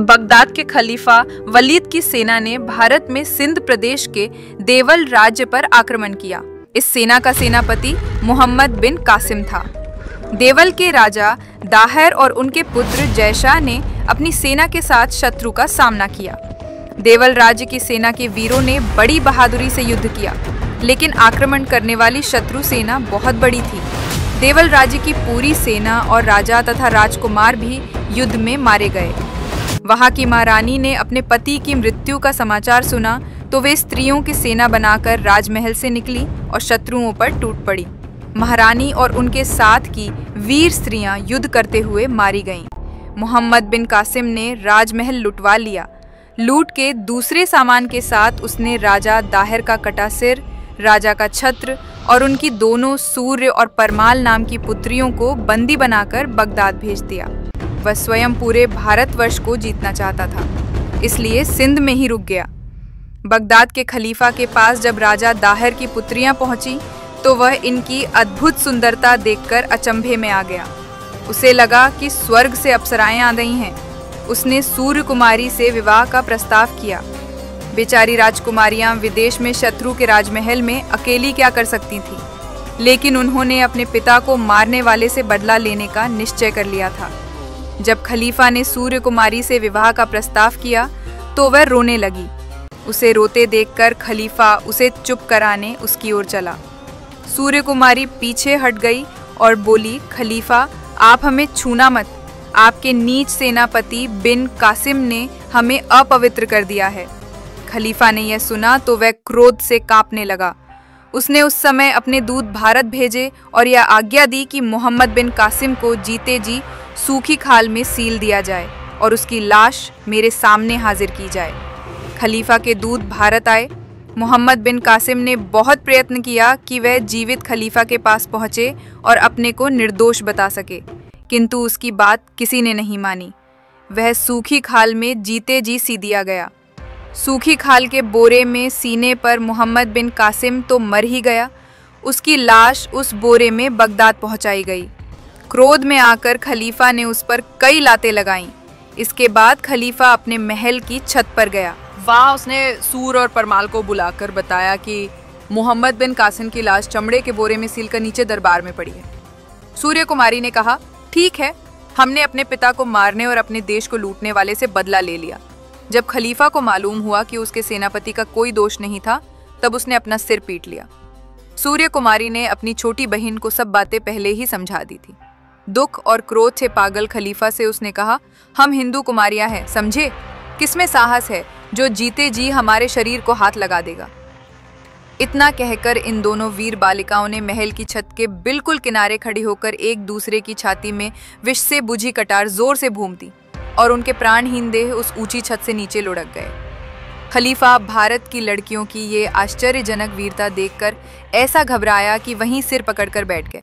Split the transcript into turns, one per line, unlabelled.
Baghdad के खलीफा वलीद की सेना ने भारत में सिंध प्रदेश के देवल राज्य पर आक्रमण किया। इस सेना का सेनापति मोहम्मद बिन कासिम था। देवल के राजा दाहिर और उनके पुत्र जयशाह ने अपनी सेना के साथ शत्रु का सामना किया। देवल राज्य की सेना के वीरों ने बड़ी बहादुरी से युद्ध किया, लेकिन आक्रमण करने वाली शत्रु सेना बहुत बड़ी थी। देवल राज्य की पूरी सेना और राजा तथा राजकुमार भी युद्ध में मारे गए। वहां की महारानी ने अपने पति की मृत्यु का समाचार सुना तो वे स्त्रियों की सेना बनाकर राजमहल से निकली और शत्रुओं पर टूट पड़ी। महारानी और उनके साथ की वीर स्त्रियां युद्ध करते हुए मारी गईं। मोहम्मद बिन कासिम ने राजमहल लुटवा लिया। लूट के दूसरे सामान के साथ उसने राजा दाहिर का कटा सिर, राजा का छत्र और उनकी दोनों सूर्य और परमाल नाम की पुत्रियों को बंदी बनाकर बगदाद भेज दिया। वह स्वयं पूरे भारतवर्ष को जीतना चाहता था, इसलिए सिंध में ही रुक गया। बगदाद के खलीफा के पास जब राजा दाहिर की पुत्रियां पहुंची तो वह इनकी अद्भुत सुंदरता देखकर अचंभे में आ गया। उसे लगा कि स्वर्ग से अप्सराएं आ गई हैं। उसने सूर्य कुमारी से विवाह का प्रस्ताव किया। बेचारी राजकुमारियां विदेश में शत्रु के राजमहल में अकेली क्या कर सकती थीं, लेकिन उन्होंने अपने पिता को मारने वाले से बदला लेने का निश्चय कर लिया था। जब खलीफा ने सूर्य कुमारी से विवाह का प्रस्ताव किया तो वह रोने लगी। उसे रोते देखकर खलीफा उसे चुप कराने उसकी ओर चला। सूर्य कुमारी पीछे हट गई और बोली, खलीफा आप हमें छूना मत। आपके नीच सेनापति बिन कासिम ने हमें अपवित्र कर दिया है। खलीफा ने यह सुना तो वह क्रोध से कांपने लगा। उसने उस समय अपने दूत भारत भेजे और यह आज्ञा दी कि मोहम्मद बिन कासिम को जीते जी सूखी खाल में सील दिया जाए और उसकी लाश मेरे सामने हाजिर की जाए। खलीफा के दूत भारत आए। मोहम्मद बिन कासिम ने बहुत प्रयत्न किया कि वह जीवित खलीफा के पास पहुंचे और अपने को निर्दोष बता सके, किंतु उसकी बात किसी ने नहीं मानी। वह सूखी खाल में जीते जी सी दिया गया। सूखी खाल के बोरे में सीने पर मोहम्मद बिन कासिम तो मर ही गया, उसकी लाश उस बोरे में बगदाद पहुंचाई गई। क्रोध में आकर खलीफा ने उस पर कई लातें लगाईं। इसके बाद खलीफा अपने महल की छत पर गया।
वहाँ उसने सूर और परमाल को बुलाकर बताया कि मोहम्मद बिन कासिम की लाश चमड़े के बोरे में सील कर नीचे दरबार में पड़ी है। सूर्य कुमारी ने कहा, ठीक है, हमने अपने पिता को मारने और अपने देश को लूटने वाले से बदला ले लिया। जब खलीफा को मालूम हुआ कि उसके सेनापति का कोई दोष नहीं था, तब उसने अपना सिर पीट लिया। सूर्य कुमारी ने अपनी छोटी बहन को सब बातें पहले ही समझा दी थी। दुख और क्रोध से पागल खलीफा से उसने कहा, हम हिंदू कुमारियां हैं, समझे? किसमें साहस है जो जीते जी हमारे शरीर को हाथ लगा देगा? इतना कहकर इन दोनों वीर बालिकाओं ने महल की छत के बिल्कुल किनारे खड़ी होकर एक दूसरे की छाती में विष से बुझी कटार जोर से भून दी और उनके प्राणहीन देह उस ऊंची छत से नीचे लुढ़क गए। खलीफा भारत की लड़कियों की ये आश्चर्यजनक वीरता देखकर ऐसा घबराया कि वहीं सिर पकड़कर बैठ गए।